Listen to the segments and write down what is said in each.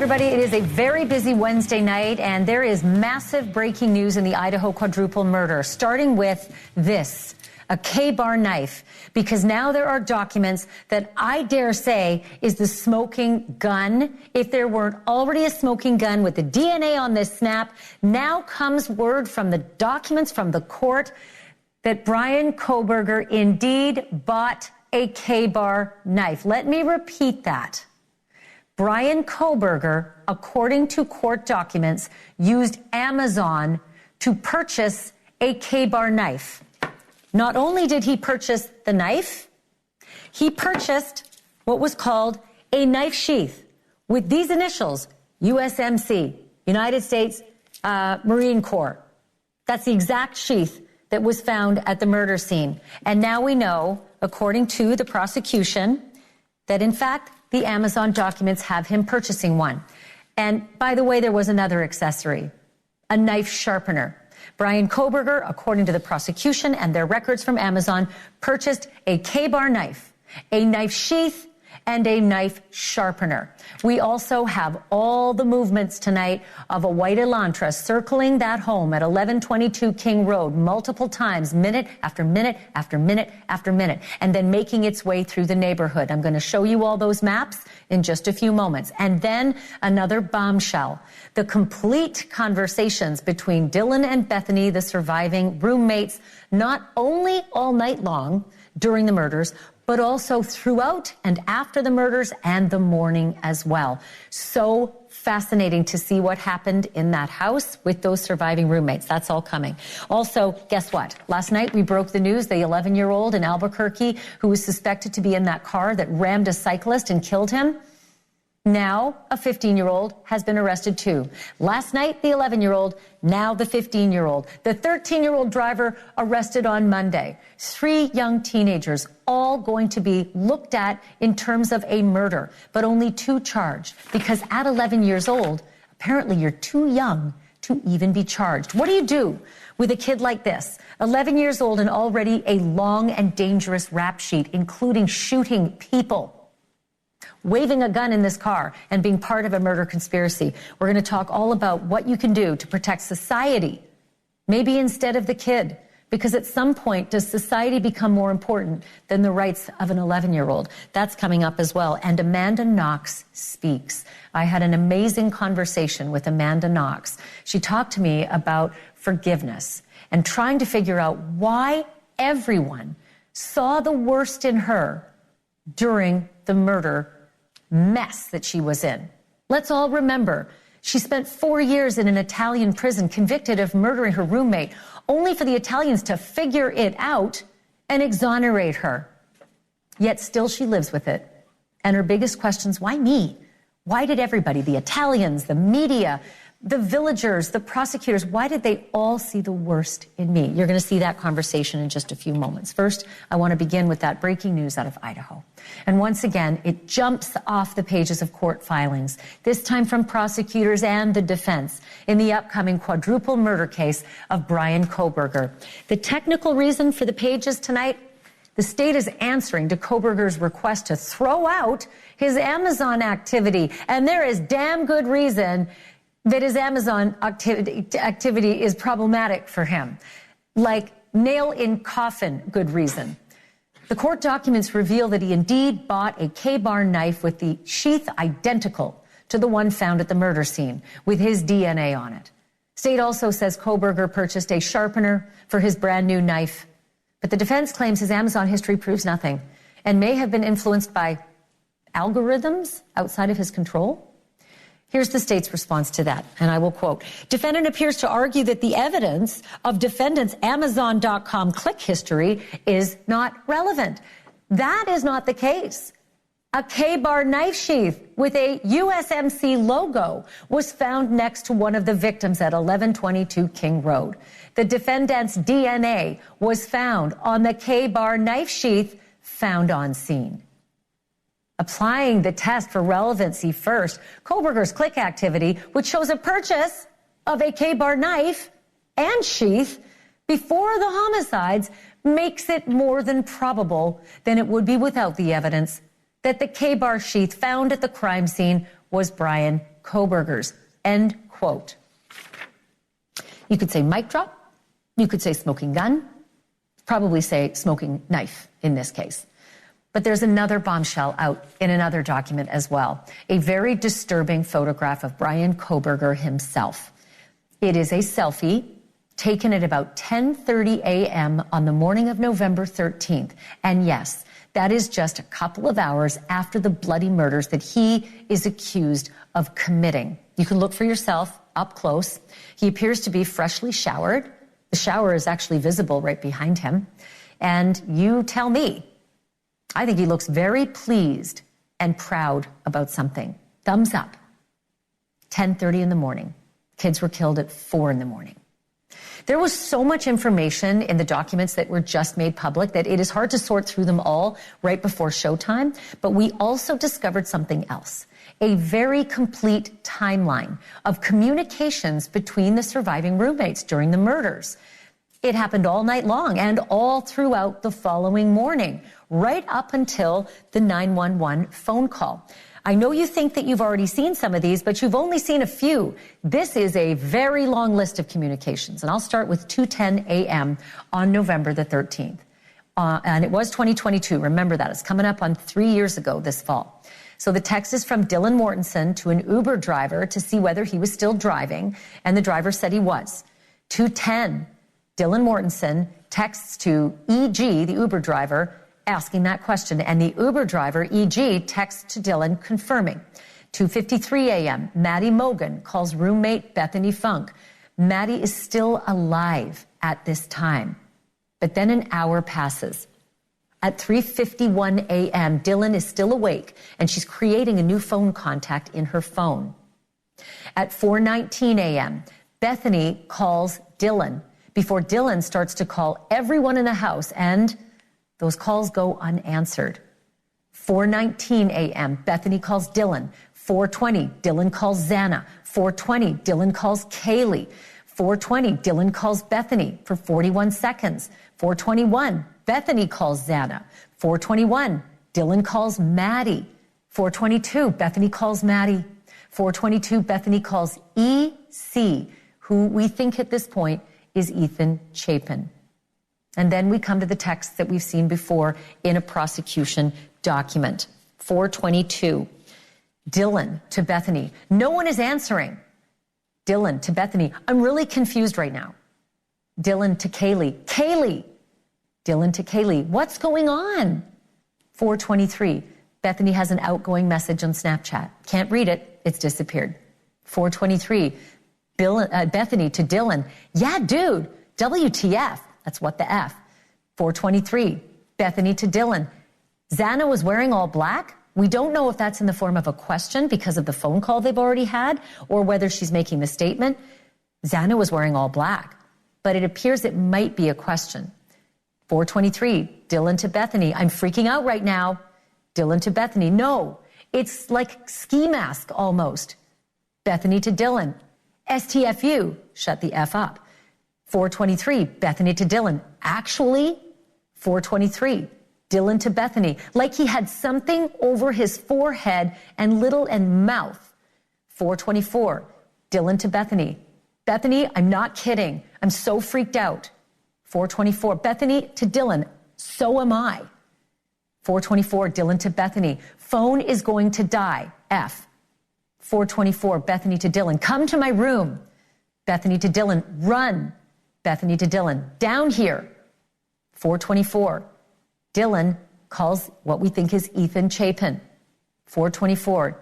everybody. It is a very busy Wednesday night, and there is massive breaking news in the Idaho quadruple murder, starting with this, a K-bar knife, because now there are documents that I dare say is the smoking gun. If there weren't already a smoking gun with the DNA on this snap, now comes word from the documents from the court that Bryan Kohberger indeed bought a K-bar knife. Let me repeat that. Bryan Kohberger, according to court documents, used Amazon to purchase a K-bar knife. Not only did he purchase the knife, he purchased what was called a knife sheath with these initials, USMC, United States Marine Corps. That's the exact sheath that was found at the murder scene. And now we know, according to the prosecution, that in fact, the Amazon documents have him purchasing one. And by the way, there was another accessory, a knife sharpener. Bryan Kohberger, according to the prosecution and their records from Amazon, purchased a K-bar knife, a knife sheath, and a knife sharpener. We also have all the movements tonight of a white Elantra circling that home at 1122 King Road multiple times, minute after minute after minute after minute, and then making its way through the neighborhood. I'm going to show you all those maps in just a few moments. And then another bombshell, the complete conversations between Dylan and Bethany, the surviving roommates, not only all night long during the murders, but also throughout and after the murders and the morning as well. So fascinating to see what happened in that house with those surviving roommates. That's all coming. Also, guess what? Last night we broke the news, the 11-year-old in Albuquerque who was suspected to be in that car that rammed a cyclist and killed him. Now, a 15-year-old has been arrested too. Last night, the 11-year-old, now the 15-year-old. The 13-year-old driver arrested on Monday. 3 young teenagers, all going to be looked at in terms of a murder, but only 2 charged. Because at 11 years old, apparently you're too young to even be charged. What do you do with a kid like this? 11 years old and already a long and dangerous rap sheet, including shooting people, waving a gun in this car, and being part of a murder conspiracy. We're going to talk all about what you can do to protect society, maybe instead of the kid, because at some point, does society become more important than the rights of an 11-year-old? That's coming up as well. And Amanda Knox speaks. I had an amazing conversation with Amanda Knox. She talked to me about forgiveness and trying to figure out why everyone saw the worst in her during the murder mess that she was in. Let's all remember, she spent 4 years in an Italian prison convicted of murdering her roommate, only for the Italians to figure it out and exonerate her. Yet still she lives with it. And her biggest questions, why me? Why did everybody, the Italians, the media, the villagers, the prosecutors, why did they all see the worst in me? You're going to see that conversation in just a few moments. First, I want to begin with that breaking news out of Idaho. And once again, it jumps off the pages of court filings, this time from prosecutors and the defense, in the upcoming quadruple murder case of Bryan Kohberger. The technical reason for the pages tonight, the state is answering to Kohberger's request to throw out his Amazon activity. And there is damn good reason that his Amazon activity is problematic for him. Like nail in coffin good reason. The court documents reveal that he indeed bought a K-bar knife with the sheath identical to the one found at the murder scene, with his DNA on it. State also says Kohberger purchased a sharpener for his brand new knife. But the defense claims his Amazon history proves nothing and may have been influenced by algorithms outside of his control. Here's the state's response to that, and I will quote. Defendant appears to argue that the evidence of defendant's Amazon.com click history is not relevant. That is not the case. A K-bar knife sheath with a USMC logo was found next to one of the victims at 1122 King Road. The defendant's DNA was found on the K-bar knife sheath found on scene. Applying the test for relevancy first, Kohberger's click activity, which shows a purchase of a K-bar knife and sheath before the homicides, makes it more than probable than it would be without the evidence that the K-bar sheath found at the crime scene was Bryan Kohberger's, end quote. You could say mic drop. You could say smoking gun. Probably say smoking knife in this case. But there's another bombshell out in another document as well. A very disturbing photograph of Brian Kohberger himself. It is a selfie taken at about 10:30 a.m. on the morning of November 13th. And yes, that is just a couple of hours after the bloody murders that he is accused of committing. You can look for yourself up close. He appears to be freshly showered. The shower is actually visible right behind him. And you tell me, I think he looks very pleased and proud about something. Thumbs up. 10:30 in the morning. Kids were killed at 4 in the morning. There was so much information in the documents that were just made public that it is hard to sort through them all right before showtime. But we also discovered something else. A very complete timeline of communications between the surviving roommates during the murders. It happened all night long and all throughout the following morning, right up until the 911 phone call. I know you think that you've already seen some of these, but you've only seen a few. This is a very long list of communications, and I'll start with 2:10 a.m. on November the 13th. And it was 2022. Remember that. It's coming up on 3 years ago this fall. So the text is from Dylan Mortensen to an Uber driver to see whether he was still driving, and the driver said he was. 2:10, Dylan Mortensen texts to E.G., the Uber driver, asking that question, and the Uber driver, E.G., texts to Dylan confirming. 2:53 a.m., Maddie Mogan calls roommate Bethany Funk. Maddie is still alive at this time. But then an hour passes. At 3:51 a.m., Dylan is still awake, and she's creating a new phone contact in her phone. At 4:19 a.m., Bethany calls Dylan before Dylan starts to call everyone in the house, and those calls go unanswered. 4:19 a.m., Bethany calls Dylan. 4:20, Dylan calls Xana. 4:20, Dylan calls Kaylee. 4:20, Dylan calls Bethany for 41 seconds. 4:21, Bethany calls Xana. 4:21, Dylan calls Maddie. 4:22, Bethany calls Maddie. 4:22, Bethany calls E.C., who we think at this point is Ethan Chapin. And then we come to the text that we've seen before in a prosecution document. 4:22, Dylan to Bethany. No one is answering. Dylan to Bethany. I'm really confused right now. Dylan to Kaylee. Kaylee. Dylan to Kaylee. What's going on? 4:23, Bethany has an outgoing message on Snapchat. Can't read it. It's disappeared. 4:23, Bethany to Dylan. Yeah, dude. WTF. That's what the F. 4:23, Bethany to Dylan. Xana was wearing all black? We don't know if that's in the form of a question because of the phone call they've already had, or whether she's making the statement. Xana was wearing all black, but it appears it might be a question. 4:23, Dylan to Bethany. I'm freaking out right now. Dylan to Bethany. No, it's like ski mask almost. Bethany to Dylan. STFU. Shut the F up. 4:23, Bethany to Dylan. Actually, 4:23, Dylan to Bethany. Like he had something over his forehead and mouth. 4:24, Dylan to Bethany. Bethany, I'm not kidding. I'm so freaked out. 4:24, Bethany to Dylan. So am I. 4:24, Dylan to Bethany. Phone is going to die. F. 4:24, Bethany to Dylan. Come to my room. Bethany to Dylan. Run. Bethany to Dylan. Down here. 4:24, Dylan calls what we think is Ethan Chapin. 4:24,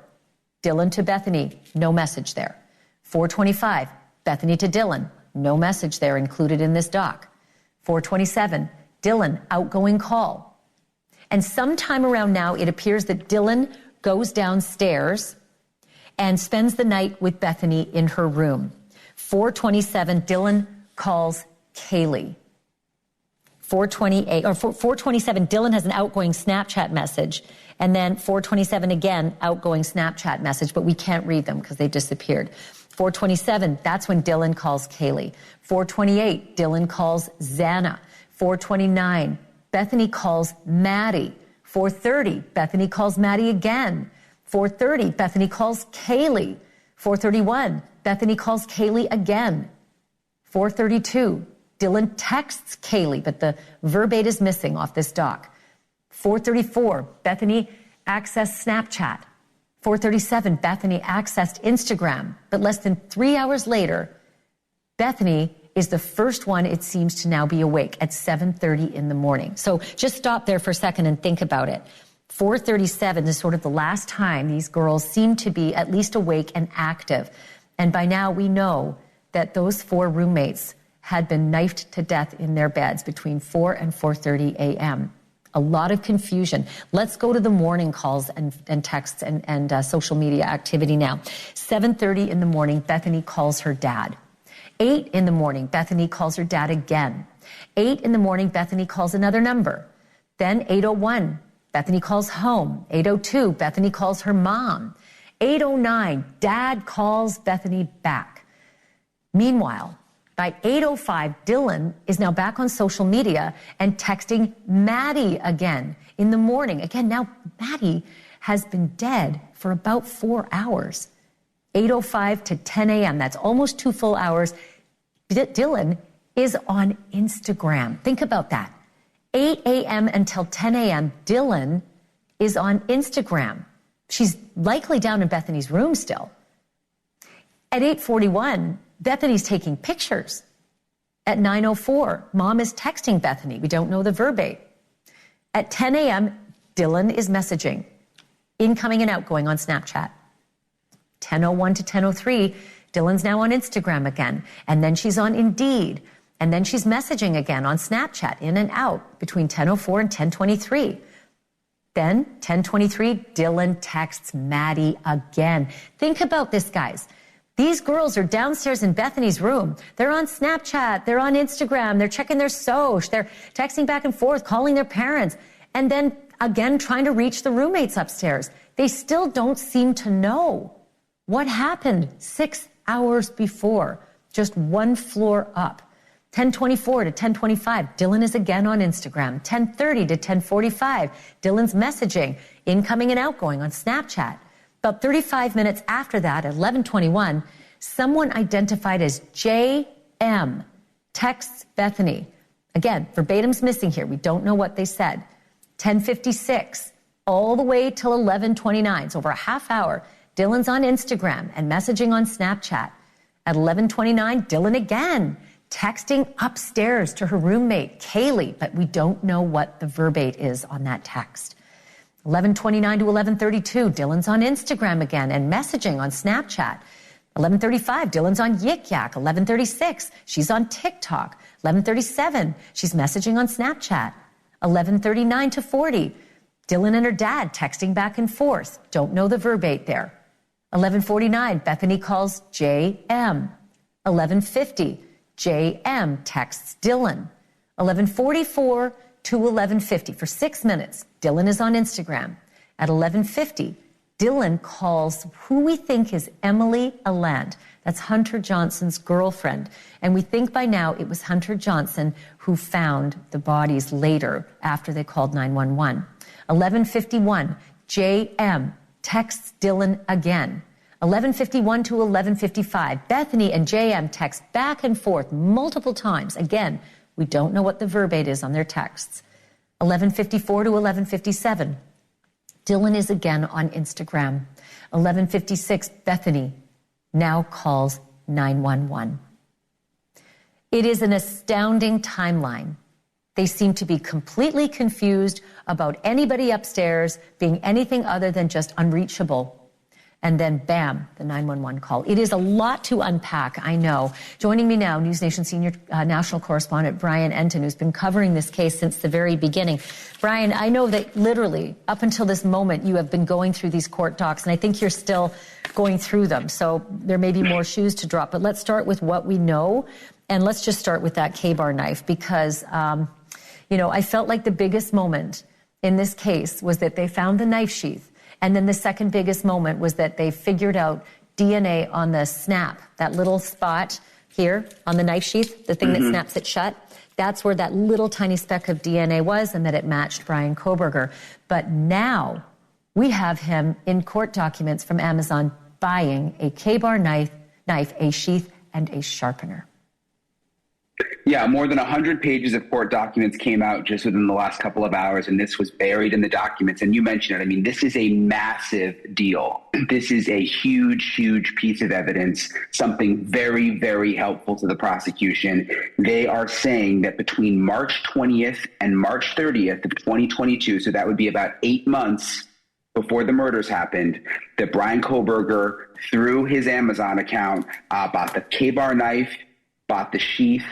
Dylan to Bethany. No message there. 4:25, Bethany to Dylan. No message there included in this doc. 4:27, Dylan, outgoing call. And sometime around now, it appears that Dylan goes downstairs and spends the night with Bethany in her room. 4:27, Dylan calls Kaylee. 4:27, Dylan has an outgoing Snapchat message. And then 4:27 again, outgoing Snapchat message, but we can't read them because they disappeared. 4:27, that's when Dylan calls Kaylee. 4:28, Dylan calls Xana. 4:29, Bethany calls Maddie. 4:30, Bethany calls Maddie again. 4:30, Bethany calls Kaylee. 4:31, Bethany calls Kaylee again. 4:32, Dylan texts Kaylee, but the verbate is missing off this doc. 4:34, Bethany accessed Snapchat. 4:37, Bethany accessed Instagram. But less than 3 hours later, Bethany is the first one, it seems, to now be awake at 7:30 in the morning. So just stop there for a second and think about it. 4:37 is sort of the last time these girls seem to be at least awake and active. And by now we know that those 4 roommates had been knifed to death in their beds between 4 and 4:30 a.m. A lot of confusion. Let's go to the morning calls and texts and social media activity now. 7:30 in the morning, Bethany calls her dad. 8 in the morning, Bethany calls her dad again. 8 in the morning, Bethany calls another number. Then 8:01, Bethany calls home. 8:02, Bethany calls her mom. 8:09, Dad calls Bethany back. Meanwhile, by 8:05, Dylan is now back on social media and texting Maddie again in the morning. Again, now Maddie has been dead for about 4 hours. 8:05 to 10 a.m., that's almost 2 full hours. Dylan is on Instagram. Think about that. 8 a.m. until 10 a.m., Dylan is on Instagram. She's likely down in Bethany's room still. At 8:41, Bethany's taking pictures. At 9:04, Mom is texting Bethany. We don't know the verbate. At 10 a.m., Dylan is messaging, incoming and outgoing on Snapchat. 10:01 to 10:03, Dylan's now on Instagram again. And then she's on Indeed. And then she's messaging again on Snapchat, in and out, between 10:04 and 10:23. Then, 10:23, Dylan texts Maddie again. Think about this, guys. These girls are downstairs in Bethany's room. They're on Snapchat. They're on Instagram. They're checking their soch. They're texting back and forth, calling their parents. And then, again, trying to reach the roommates upstairs. They still don't seem to know what happened 6 hours before, just 1 floor up. 10:24 to 10:25, Dylan is again on Instagram. 10:30 to 10:45, Dylan's messaging, incoming and outgoing on Snapchat. About 35 minutes after that, at 11:21, someone identified as JM texts Bethany. Again, verbatim's missing here. We don't know what they said. 10:56, all the way till 11:29, so over a half hour, Dylan's on Instagram and messaging on Snapchat. At 11:29, Dylan again, texting upstairs to her roommate, Kaylee, but we don't know what the verbate is on that text. 11:29 to 11:32, Dylan's on Instagram again and messaging on Snapchat. 11:35, Dylan's on Yik Yak. 11:36, she's on TikTok. 11:37, she's messaging on Snapchat. 11:39 to 40, Dylan and her dad texting back and forth. Don't know the verbate there. 11:49, Bethany calls JM. 11:50, JM texts Dylan. 11:44 to 11:50. For 6 minutes, Dylan is on Instagram. At 11:50, Dylan calls who we think is Emily Aland. That's Hunter Johnson's girlfriend. And we think by now it was Hunter Johnson who found the bodies later after they called 911. 11:51, JM texts Dylan again. 11:51 to 11:55, Bethany and JM text back and forth multiple times. Again, we don't know what the verbate is on their texts. 11:54 to 11:57, Dylan is again on Instagram. 11:56, Bethany now calls 911. It is an astounding timeline. They seem to be completely confused about anybody upstairs being anything other than just unreachable. And then, bam, the 911 call. It is a lot to unpack, I know. Joining me now, NewsNation senior national correspondent Brian Enton, who's been covering this case since the very beginning. Brian, I know that literally up until this moment you have been going through these court docs, and I think you're still going through them. So there may be more shoes to drop. But let's start with what we know, and let's just start with that K-bar knife because, I felt like the biggest moment in this case was that they found the knife sheath. And then the second biggest moment was that they figured out DNA on the snap, that little spot here on the knife sheath, the thing that snaps it shut. That's where that little tiny speck of DNA was, and that it matched Brian Kohberger. But now we have him in court documents from Amazon buying a K-bar knife, a sheath, and a sharpener. Yeah, more than 100 pages of court documents came out just within the last couple of hours, and this was buried in the documents. And you mentioned it. I mean, this is a massive deal. This is a huge, huge piece of evidence, something very, very helpful to the prosecution. They are saying that between March 20th and March 30th of 2022, so that would be about 8 months before the murders happened, that Bryan Kohberger, through his Amazon account, bought the K-bar knife, bought the sheath,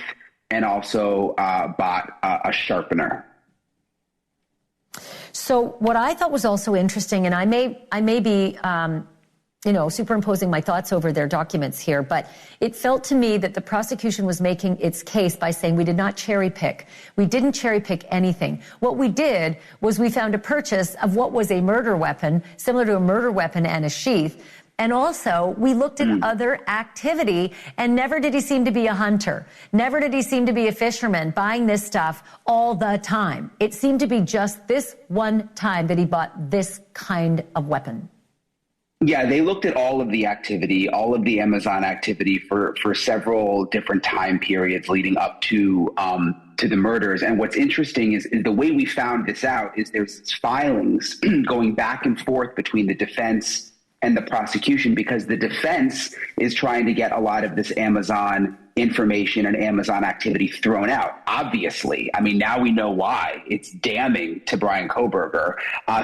and also bought a sharpener. So what I thought was also interesting, and I may be, superimposing my thoughts over their documents here, but it felt to me that the prosecution was making its case by saying we did not cherry pick. We didn't cherry pick anything. What we did was we found a purchase of what was a murder weapon, similar to a murder weapon and a sheath. And also, we looked at other activity, and never did he seem to be a hunter. Never did he seem to be a fisherman buying this stuff all the time. It seemed to be just this one time that he bought this kind of weapon. Yeah, they looked at all of the activity, all of the Amazon activity for several different time periods leading up to the murders. And what's interesting is the way we found this out is there's filings going back and forth between the defense and the prosecution, because the defense is trying to get a lot of this Amazon information and Amazon activity thrown out. Obviously, I mean, now we know why. It's damning to Bryan Kohberger.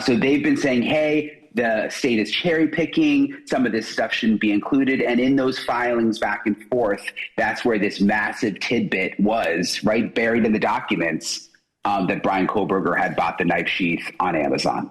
So they've been saying, hey, the state is cherry picking, some of this stuff shouldn't be included. And in those filings back and forth, that's where this massive tidbit was, right, buried in the documents, that Bryan Kohberger had bought the knife sheath on Amazon.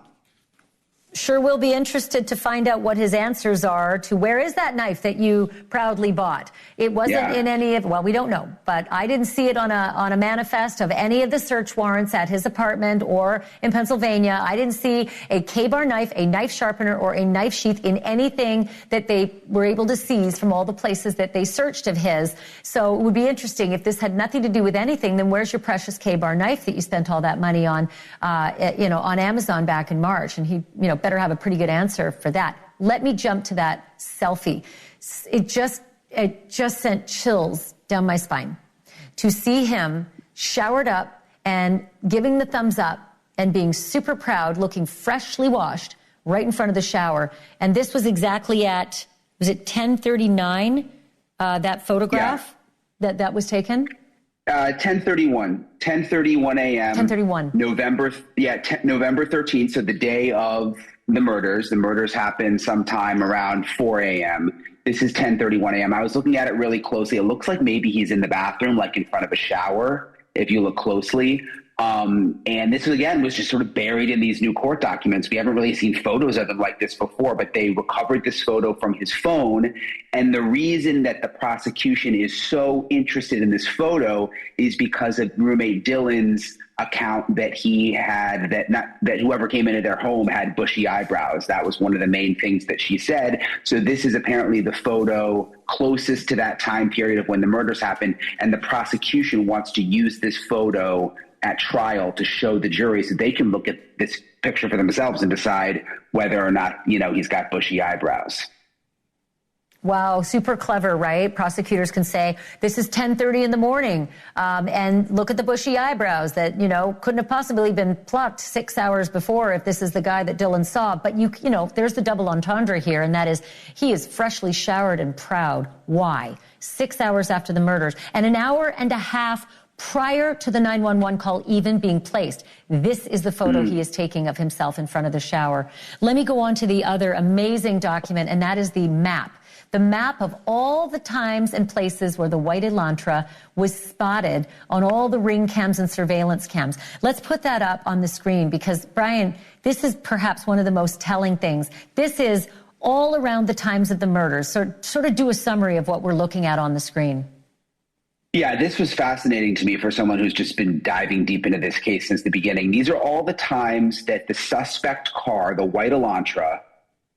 Sure will be interested to find out what his answers are to where is that knife that you proudly bought. It wasn't in any of, well, we don't know, but I didn't see it on a manifest of any of the search warrants at his apartment or in Pennsylvania. I didn't see a K-bar knife, a knife sharpener, or a knife sheath in anything that they were able to seize from all the places that they searched of his. So it would be interesting if this had nothing to do with anything, then where's your precious K-bar knife that you spent all that money on, on Amazon back in March? And he, better have a pretty good answer for that. Let me jump to that selfie. It just sent chills down my spine to see him showered up and giving the thumbs up and being super proud, looking freshly washed right in front of the shower. And this was exactly at, was it 10:39, that photograph that was taken? 10:31 a.m. 10:31. November 13th. So the day of the murders. The murders happened sometime around 4 a.m. This is 10:31 a.m. I was looking at it really closely. It looks like maybe he's in the bathroom, like in front of a shower, if you look closely. And this, again, was just sort of buried in these new court documents. We haven't really seen photos of him like this before, but they recovered this photo from his phone. And the reason that the prosecution is so interested in this photo is because of roommate Dylan's account that he had, that whoever came into their home had bushy eyebrows. That was one of the main things that she said. So this is apparently the photo closest to that time period of when the murders happened. And the prosecution wants to use this photo at trial to show the jury so they can look at this picture for themselves and decide whether or not, he's got bushy eyebrows. Wow, super clever, right? Prosecutors can say, this is 10:30 in the morning, and look at the bushy eyebrows that, couldn't have possibly been plucked 6 hours before if this is the guy that Dylan saw. But, there's the double entendre here, and that is he is freshly showered and proud. Why? 6 hours after the murders and an hour and a half prior to the 911 call even being placed. This is the photo he is taking of himself in front of the shower. Let me go on to the other amazing document, and that is the map. The map of all the times and places where the white Elantra was spotted on all the ring cams and surveillance cams. Let's put that up on the screen because, Brian, this is perhaps one of the most telling things. This is all around the times of the murders. So sort of do a summary of what we're looking at on the screen. Yeah, this was fascinating to me for someone who's just been diving deep into this case since the beginning. These are all the times that the suspect car, the white Elantra,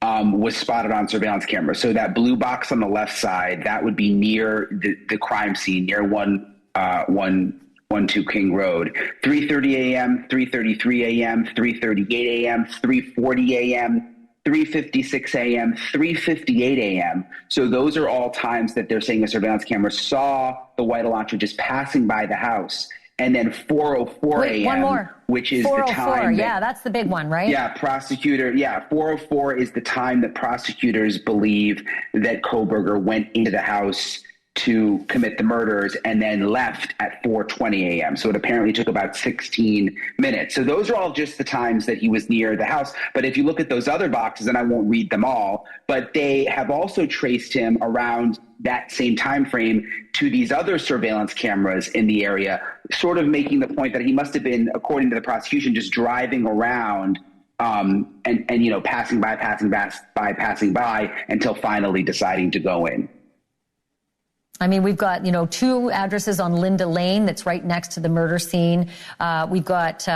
was spotted on surveillance camera. So that blue box on the left side, that would be near the crime scene, near 112 King Road. 3:30 a.m., 3:33 a.m., 3:38 a.m., 3:40 a.m., 3:56 a.m., 3:58 a.m. So those are all times that they're saying a surveillance camera saw the white Elantra just passing by the house. And then 4:04 a.m., one more. which is the time. Yeah, that's the big one, right? Yeah, 4:04 is the time that prosecutors believe that Kohberger went into the house to commit the murders and then left at 4:20 a.m. So it apparently took about 16 minutes. So those are all just the times that he was near the house. But if you look at those other boxes, and I won't read them all, but they have also traced him around that same time frame to these other surveillance cameras in the area, sort of making the point that he must have been, according to the prosecution, just driving around and passing by until finally deciding to go in. I mean, we've got, 2 addresses on Linda Lane that's right next to the murder scene. We've got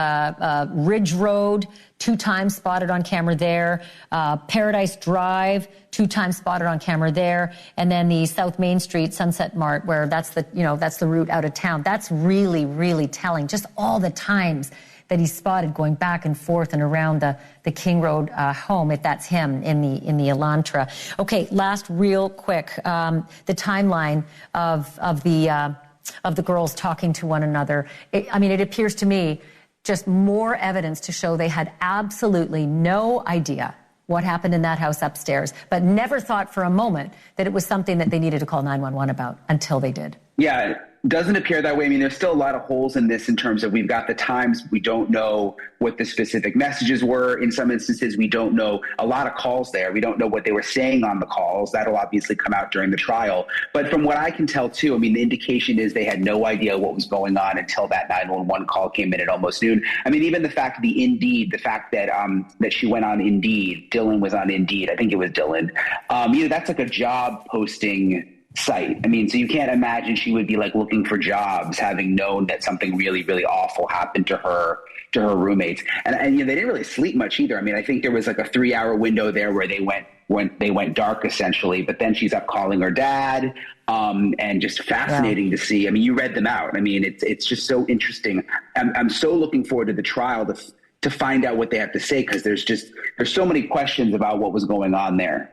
Ridge Road, 2 times spotted on camera there. Paradise Drive, 2 times spotted on camera there. And then the South Main Street Sunset Mart, where that's the route out of town. That's really, really telling. Just all the times that he spotted going back and forth and around the King Road home, if that's him in the Elantra. Okay, last real quick, the timeline of the girls talking to one another. It appears to me just more evidence to show they had absolutely no idea what happened in that house upstairs, but never thought for a moment that it was something that they needed to call 911 about until they did. Yeah, doesn't appear that way. I mean, there's still a lot of holes in this in terms of we've got the times. We don't know what the specific messages were. In some instances, we don't know a lot of calls there. We don't know what they were saying on the calls. That'll obviously come out during the trial. But from what I can tell, too, I mean, the indication is they had no idea what was going on until that 911 call came in at almost noon. I mean, even the fact that she went on Indeed, Dylan was on Indeed. I think it was Dylan. That's like a job posting site. I mean, so you can't imagine she would be like looking for jobs, having known that something really, really awful happened to her roommates. And they didn't really sleep much either. I mean, I think there was like a 3-hour window there where they went dark essentially, but then she's up calling her dad, and just fascinating to see. I mean, you read them out. I mean, it's just so interesting. I'm so looking forward to the trial to find out what they have to say, because there's so many questions about what was going on there.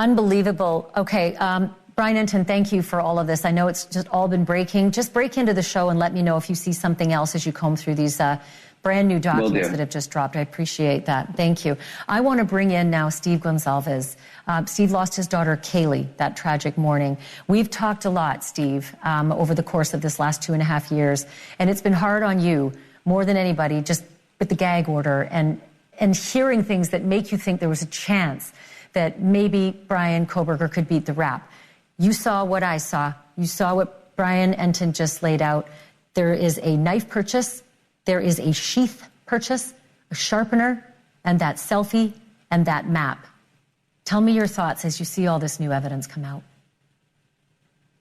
Unbelievable. Okay. Brian Enton, thank you for all of this. I know it's just all been breaking. Just break into the show and let me know if you see something else as you comb through these brand new documents that have just dropped. I appreciate that. Thank you. I want to bring in now Steve Gonsalves. Steve lost his daughter, Kaylee, that tragic morning. We've talked a lot, Steve, over the course of this last 2.5 years, and it's been hard on you more than anybody, just with the gag order and hearing things that make you think there was a chance that maybe Brian Kohberger could beat the rap. You saw what I saw. You saw what Brian Enton just laid out. There is a knife purchase, there is a sheath purchase, a sharpener, and that selfie and that map. Tell me your thoughts as you see all this new evidence come out.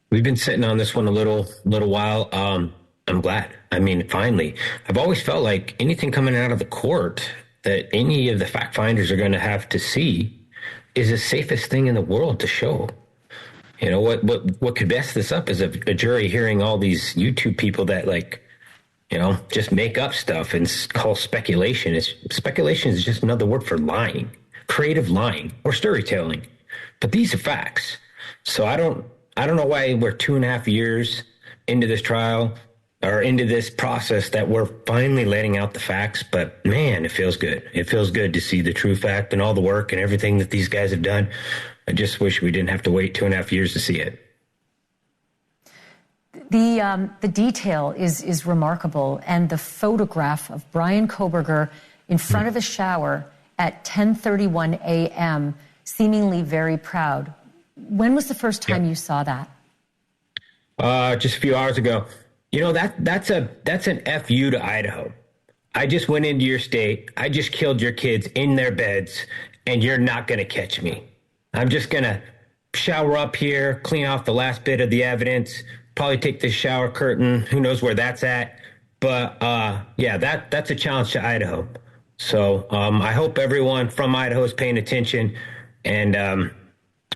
We've been sitting on this one a little while. I'm glad. I mean, finally. I've always felt like anything coming out of the court that any of the fact finders are going to have to see is the safest thing in the world to show. You know, what could mess this up is a jury hearing all these YouTube people that just make up stuff and call speculation. Speculation is just another word for lying, creative lying or storytelling. But these are facts. So I don't know why we're 2.5 years into this trial or into this process that we're finally letting out the facts. But man, it feels good. It feels good to see the true fact and all the work and everything that these guys have done. I just wish we didn't have to wait 2.5 years to see it. The detail is remarkable, and the photograph of Brian Kohberger in front of a shower at 10:31 a.m., seemingly very proud. When was the first time you saw that? Just a few hours ago. You know, that's an FU to Idaho. I just went into your state. I just killed your kids in their beds, and you're not going to catch me. I'm just going to shower up here, clean off the last bit of the evidence, probably take the shower curtain. Who knows where that's at? But that's a challenge to Idaho. So I hope everyone from Idaho is paying attention, and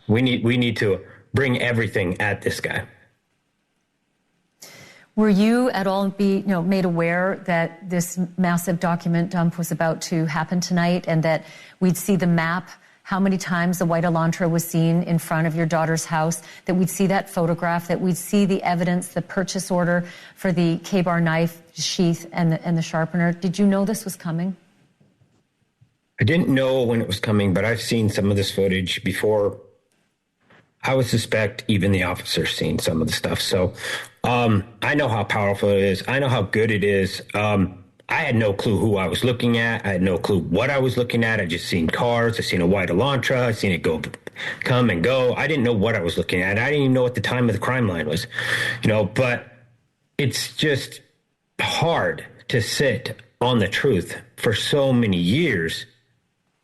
we need to bring everything at this guy. Were you at all made aware that this massive document dump was about to happen tonight, and that we'd see the map, how many times the white Elantra was seen in front of your daughter's house, that we'd see that photograph, that we'd see the evidence, the purchase order for the K-bar knife sheath and the sharpener? Did you know this was coming? I didn't know when it was coming, but I've seen some of this footage before. I would suspect even the officer's seen some of the stuff. So I know how powerful it is. I know how good it is. I had no clue who I was looking at. I had no clue what I was looking at. I just seen cars. I seen a white Elantra. I seen it come and go. I didn't know what I was looking at. I didn't even know what the time of the crime line was, but it's just hard to sit on the truth for so many years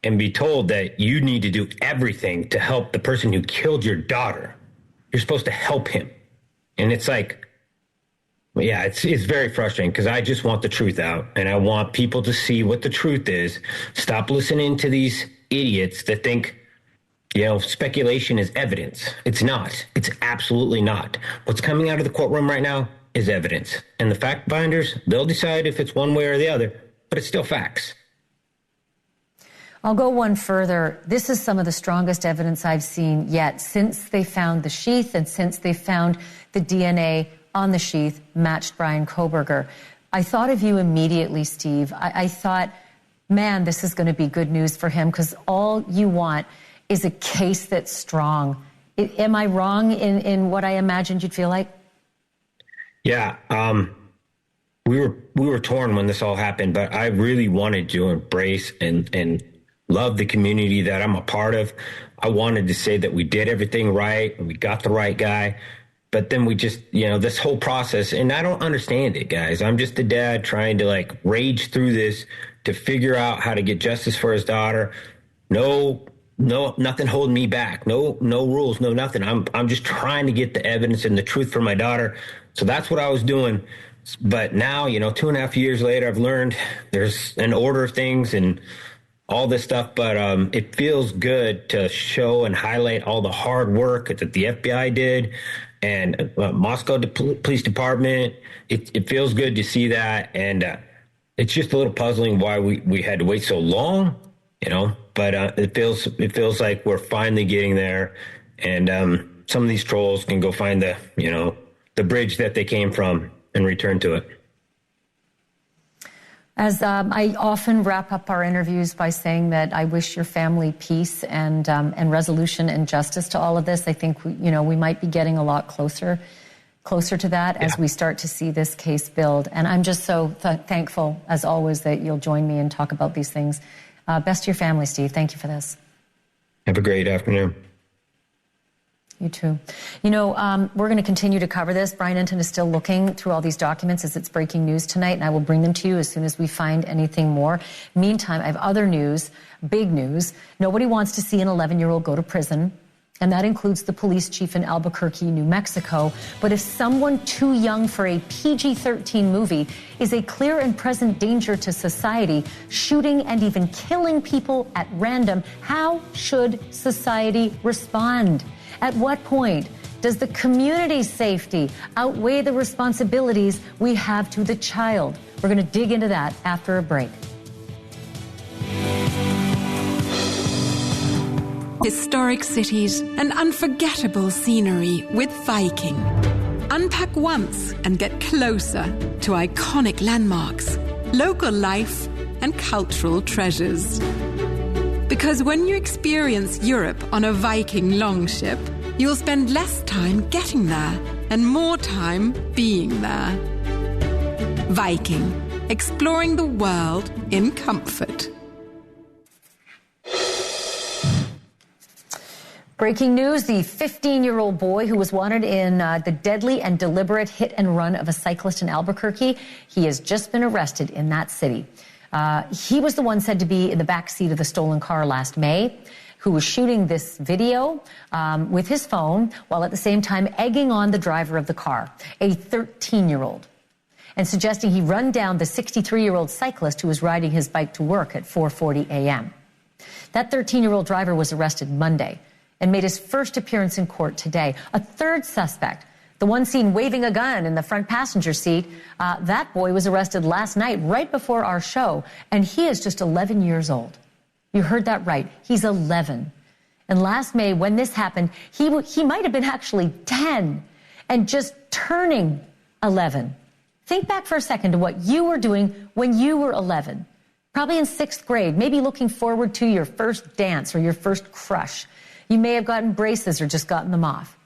and be told that you need to do everything to help the person who killed your daughter. You're supposed to help him. And it's like, yeah, it's very frustrating, because I just want the truth out, and I want people to see what the truth is. Stop listening to these idiots that think, speculation is evidence. It's not. It's absolutely not. What's coming out of the courtroom right now is evidence. And the fact finders, they'll decide if it's one way or the other, but it's still facts. I'll go one further. This is some of the strongest evidence I've seen yet, since they found the sheath and since they found the DNA on the sheath matched Brian Kohberger. I thought of you immediately, Steve. I thought, man, this is going to be good news for him, because all you want is a case that's strong. Am I wrong in what I imagined you'd feel like? Yeah. We were torn when this all happened, but I really wanted to embrace and love the community that I'm a part of. I wanted to say that we did everything right and we got the right guy. But then we just, this whole process, and I don't understand it, guys. I'm just a dad trying to rage through this to figure out how to get justice for his daughter. No, nothing holding me back. No rules, no nothing. I'm just trying to get the evidence and the truth for my daughter. So that's what I was doing. But now, 2.5 years later, I've learned there's an order of things and all this stuff, but it feels good to show and highlight all the hard work that the FBI did and Moscow Police Department. It feels good to see that, and it's just a little puzzling why we had to wait so long, but it feels like we're finally getting there, and some of these trolls can go find the bridge that they came from and return to it. As I often wrap up our interviews by saying that I wish your family peace and resolution and justice to all of this. I think we might be getting a lot closer to that as we start to see this case build. And I'm just so thankful, as always, that you'll join me and talk about these things. Best to your family, Steve. Thank you for this. Have a great afternoon. You too. We're going to continue to cover this. Brian Enton is still looking through all these documents as it's breaking news tonight, and I will bring them to you as soon as we find anything more. Meantime, I have other news, big news. Nobody wants to see an 11-year-old go to prison, and that includes the police chief in Albuquerque, New Mexico. But if someone too young for a PG-13 movie is a clear and present danger to society, shooting and even killing people at random, how should society respond? At what point does the community's safety outweigh the responsibilities we have to the child? We're going to dig into that after a break. Historic cities and unforgettable scenery with Viking. Unpack once and get closer to iconic landmarks, local life, and cultural treasures. Because when you experience Europe on a Viking longship, you'll spend less time getting there and more time being there. Viking, exploring the world in comfort. Breaking news, the 15-year-old boy who was wanted in the deadly and deliberate hit and run of a cyclist in Albuquerque, he has just been arrested in that city. He was the one said to be in the back seat of the stolen car last May, who was shooting this video with his phone while at the same time egging on the driver of the car, a 13-year-old, and suggesting he run down the 63-year-old cyclist who was riding his bike to work at 4:40 a.m. That 13-year-old driver was arrested Monday and made his first appearance in court today. A third suspect, The one seen waving a gun in the front passenger seat, that boy was arrested last night right before our show, and he is just 11 years old. You heard that right. He's 11. And last May, when this happened, he might have been actually 10 and just turning 11. Think back for a second to what you were doing when you were 11. Probably in 6th grade, maybe looking forward to your first dance or your first crush. You may have gotten braces or just gotten them off.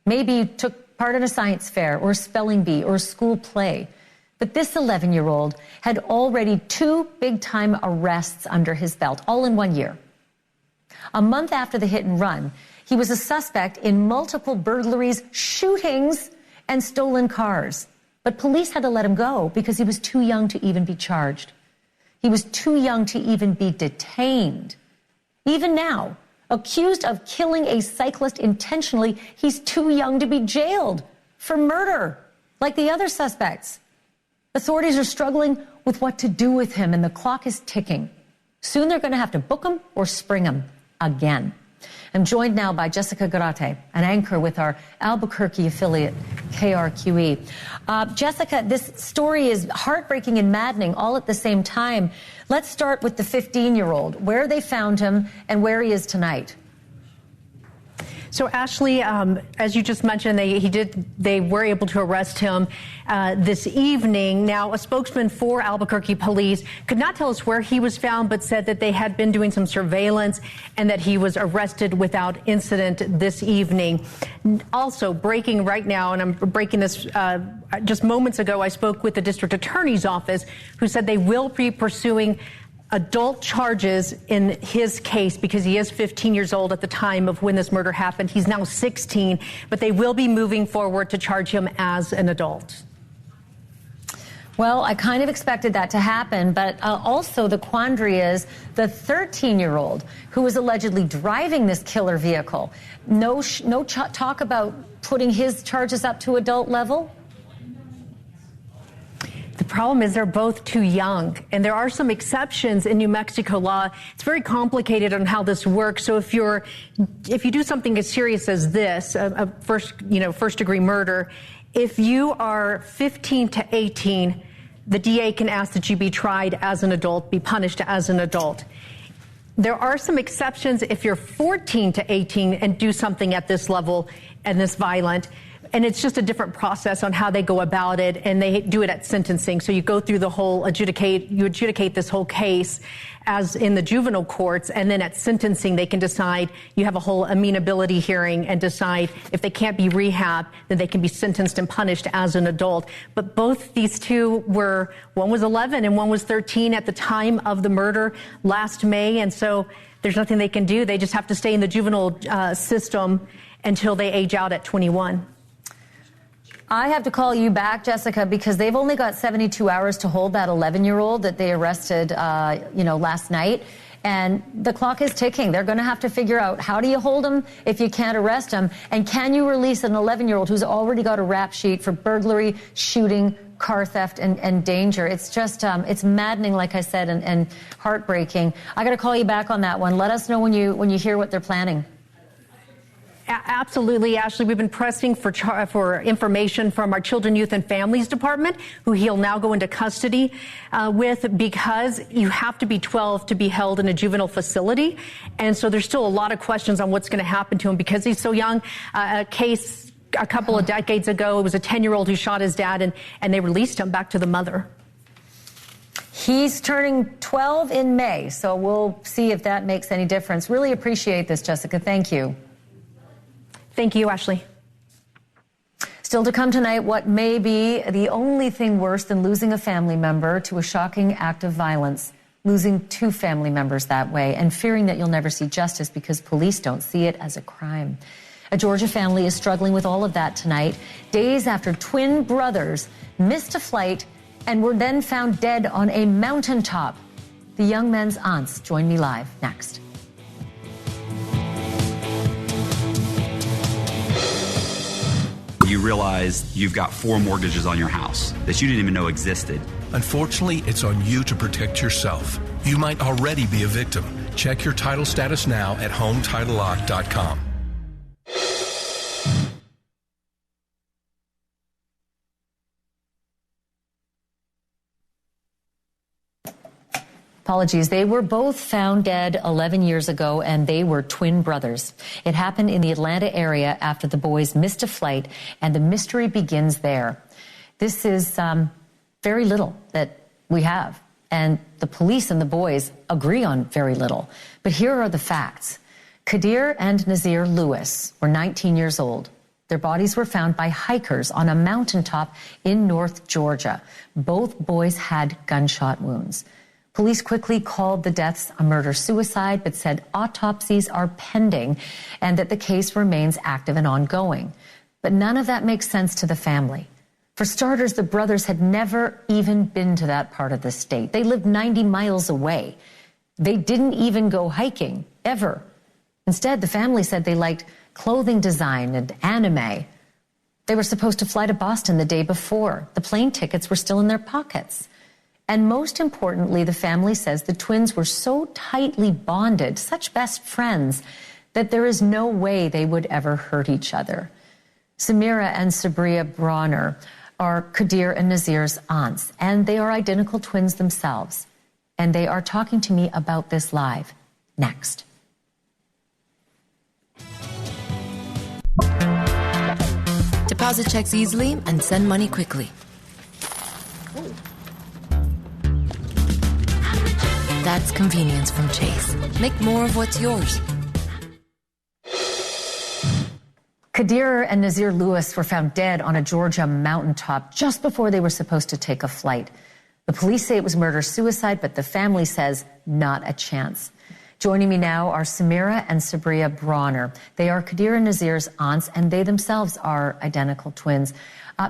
Maybe you took part in a science fair or a spelling bee or a school play. But this 11-year-old had already 2 big-time arrests under his belt, all in 1 year. A month after the hit and run, he was a suspect in multiple burglaries, shootings, and stolen cars. But police had to let him go because he was too young to even be charged. He was too young to even be detained. Even now, accused of killing a cyclist intentionally, he's too young to be jailed for murder, like the other suspects. Authorities are struggling with what to do with him, and the clock is ticking. Soon they're going to have to book him or spring him again. I'm joined now by Jessica Garate, an anchor with our Albuquerque affiliate, KRQE. Jessica, this story is heartbreaking and maddening all at the same time. Let's start with the 15-year-old, where they found him and where he is tonight. So, Ashleigh, as you just mentioned, they were able to arrest him this evening. Now, a spokesman for Albuquerque police could not tell us where he was found, but said that they had been doing some surveillance and that he was arrested without incident this evening. Also, breaking right now, and I'm breaking this just moments ago, I spoke with the district attorney's office, who said they will be pursuing adult charges in his case because he is 15 years old at the time of when this murder happened. He's now 16, but they will be moving forward to charge him as an adult. Well, I kind of expected that to happen, but also the quandary is the 13-year-old who was allegedly driving this killer vehicle. No talk about putting his charges up to adult level? The problem is they're both too young, and there are some exceptions in New Mexico law. It's very complicated on how this works. So if you do something as serious as this, a first degree murder, if you are 15 to 18, the DA can ask that you be tried as an adult, be punished as an adult. There are some exceptions if you're 14 to 18 and do something at this level and this violent. And it's just a different process on how they go about it, and they do it at sentencing. So you go through the whole adjudicate this whole case as in the juvenile courts, and then at sentencing they can decide, you have a whole amenability hearing and decide if they can't be rehabbed, then they can be sentenced and punished as an adult. But both these two one was 11 and one was 13 at the time of the murder last May, and so there's nothing they can do. They just have to stay in the juvenile system until they age out at 21. I have to call you back, Jessica, because they've only got 72 hours to hold that 11-year-old that they arrested, last night. And the clock is ticking. They're going to have to figure out, how do you hold him if you can't arrest him? And can you release an 11-year-old who's already got a rap sheet for burglary, shooting, car theft, and danger? It's just, it's maddening, like I said, and heartbreaking. I got to call you back on that one. Let us know when you hear what they're planning. Absolutely, Ashleigh. We've been pressing for information from our Children, Youth, and Families Department, who he'll now go into custody with, because you have to be 12 to be held in a juvenile facility. And so there's still a lot of questions on what's going to happen to him because he's so young. A case a couple of decades ago, it was a 10-year-old who shot his dad, and they released him back to the mother. He's turning 12 in May, so we'll see if that makes any difference. Really appreciate this, Jessica. Thank you. Thank you, Ashleigh. Still to come tonight, what may be the only thing worse than losing a family member to a shocking act of violence, losing 2 family members that way, and fearing that you'll never see justice because police don't see it as a crime. A Georgia family is struggling with all of that tonight, days after twin brothers missed a flight and were then found dead on a mountaintop. The young men's aunts join me live next. You realize you've got 4 mortgages on your house that you didn't even know existed. Unfortunately, it's on you to protect yourself. You might already be a victim. Check your title status now at HomeTitleLock.com. 'Cause Apologies. They were both found dead 11 years ago, and they were twin brothers. It happened in the Atlanta area after the boys missed a flight, and the mystery begins there. This is very little that we have, and the police and the boys agree on very little. But here are the facts. Kadir and Nazir Lewis were 19 years old. Their bodies were found by hikers on a mountaintop in North Georgia. Both boys had gunshot wounds. Police quickly called the deaths a murder-suicide, but said autopsies are pending and that the case remains active and ongoing. But none of that makes sense to the family. For starters, the brothers had never even been to that part of the state. They lived 90 miles away. They didn't even go hiking, ever. Instead, the family said they liked clothing design and anime. They were supposed to fly to Boston the day before. The plane tickets were still in their pockets. And most importantly, the family says the twins were so tightly bonded, such best friends, that there is no way they would ever hurt each other. Samira and Sabria Bronner are Kadir and Nazir's aunts, and they are identical twins themselves. And they are talking to me about this live. Next. Deposit checks easily and send money quickly. That's convenience from Chase. Make more of what's yours. Kadir and Nazir Lewis were found dead on a Georgia mountaintop just before they were supposed to take a flight. The police say it was murder-suicide, but the family says not a chance. Joining me now are Samira and Sabria Bronner. They are Kadir and Nazir's aunts, and they themselves are identical twins.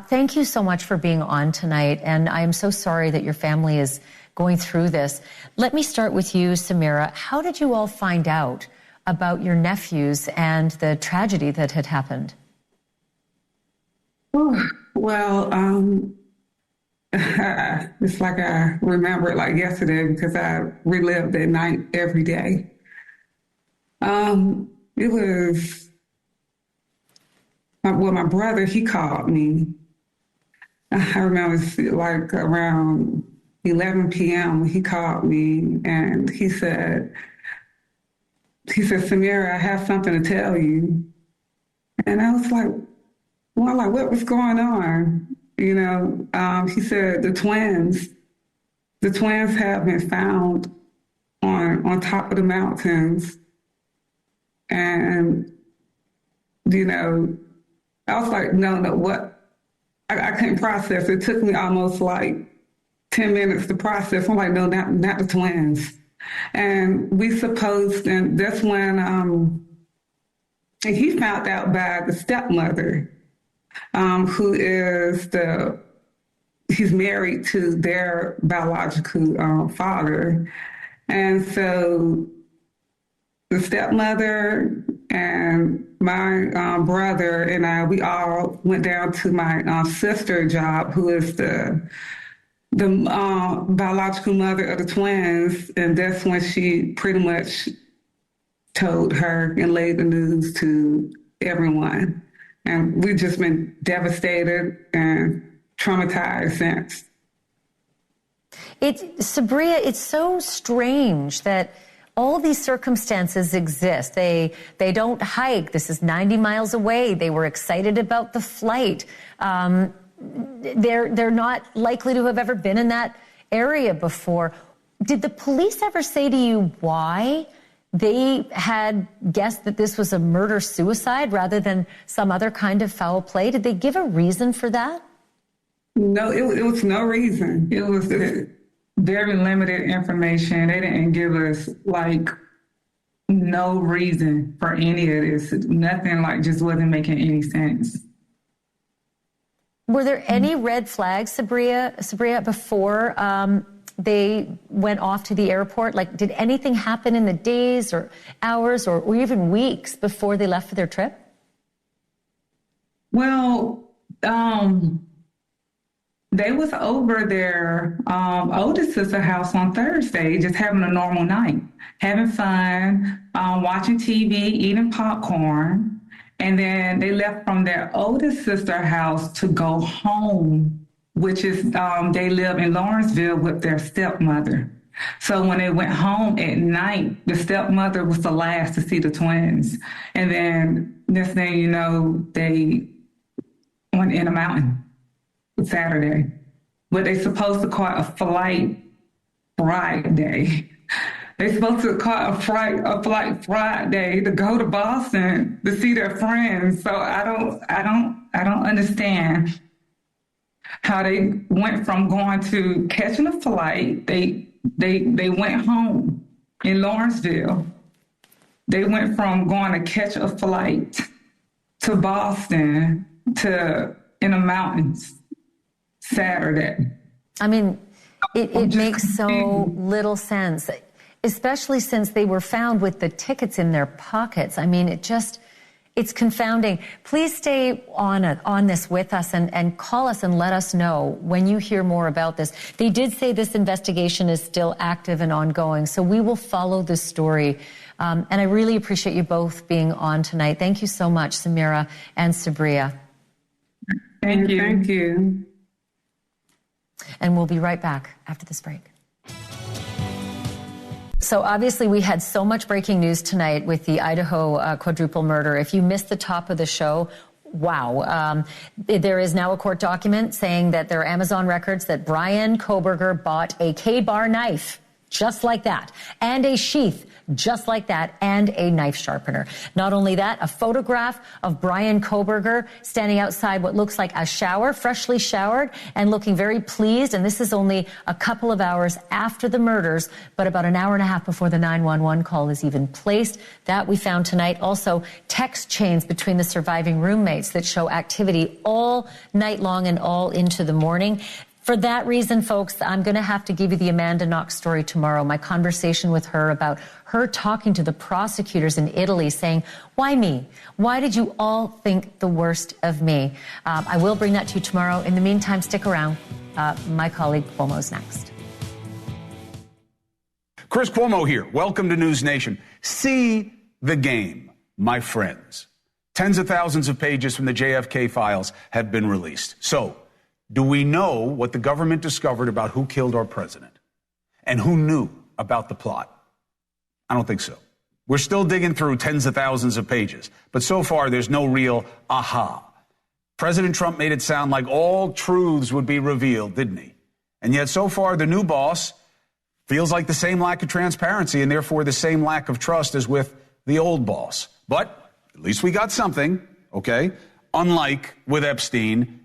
Thank you so much for being on tonight, and I am so sorry that your family is going through this. Let me start with you, Samira. How did you all find out about your nephews and the tragedy that had happened? Well, it's like I remember it like yesterday because I relived that night every day. It was, my brother, he called me. I remember it was like around 11 p.m. he called me and he said, Samira, I have something to tell you. And I was like, what was going on? You know, he said the twins have been found on top of the mountains. And, you know, I was like, no, what? I couldn't process. It took me almost like 10 minutes to process. I'm like, no, not the twins. And we supposed, and that's when he found out by the stepmother, who is he's married to their biological father. And so the stepmother and my brother and I, we all went down to my sister job, who is the biological mother of the twins. And that's when she pretty much told her and laid the news to everyone. And we've just been devastated and traumatized since. Sabria, it's so strange that all these circumstances exist. They don't hike. This is 90 miles away. They were excited about the flight. They're not likely to have ever been in that area before. Did the police ever say to you why they had guessed that this was a murder-suicide rather than some other kind of foul play? Did they give a reason for that? No, it was no reason. It was very limited information. They didn't give us, like, no reason for any of this. Nothing, like, just wasn't making any sense. Were there any red flags, Sabria, before they went off to the airport? Like, did anything happen in the days or hours or even weeks before they left for their trip? Well, they was over their oldest sister's house on Thursday, just having a normal night, having fun, watching TV, eating popcorn. And then they left from their oldest sister's house to go home, which is, they live in Lawrenceville with their stepmother. So when they went home at night, the stepmother was the last to see the twins. And then next thing you know, they went in a mountain Saturday. But they supposed to call a flight Friday. They supposed to call a flight Friday to go to Boston to see their friends. So I don't understand how they went from going to catching a flight. They went home in Lawrenceville. They went from going to catch a flight to Boston to in the mountains Saturday. I mean, it makes so little sense, especially since they were found with the tickets in their pockets. I mean, it's confounding. Please stay on this with us and call us and let us know when you hear more about this. They did say this investigation is still active and ongoing, so we will follow this story. And I really appreciate you both being on tonight. Thank you so much, Samira and Sabria. Thank you. Thank you. And we'll be right back after this break. So obviously we had so much breaking news tonight with the Idaho quadruple murder. If you missed the top of the show, wow. There is now a court document saying that there are Amazon records that Brian Kohberger bought a K-bar knife just like that, and a sheath just like that, and a knife sharpener. Not only that, a photograph of Brian Kohberger standing outside what looks like a shower, freshly showered and looking very pleased. And this is only a couple of hours after the murders, but about an hour and a half before the 911 call is even placed. That we found tonight. Also, text chains between the surviving roommates that show activity all night long and all into the morning. For that reason, folks, I'm going to have to give you the Amanda Knox story tomorrow. My conversation with her about her talking to the prosecutors in Italy saying, why me? Why did you all think the worst of me? I will bring that to you tomorrow. In the meantime, stick around. My colleague Cuomo's next. Chris Cuomo here. Welcome to NewsNation. See the game, my friends. Tens of thousands of pages from the JFK files have been released. So, do we know what the government discovered about who killed our president and who knew about the plot? I don't think so. We're still digging through tens of thousands of pages, but so far there's no real aha. President Trump made it sound like all truths would be revealed, didn't he? And yet so far the new boss feels like the same lack of transparency and therefore the same lack of trust as with the old boss. But at least we got something, okay? Unlike with Epstein,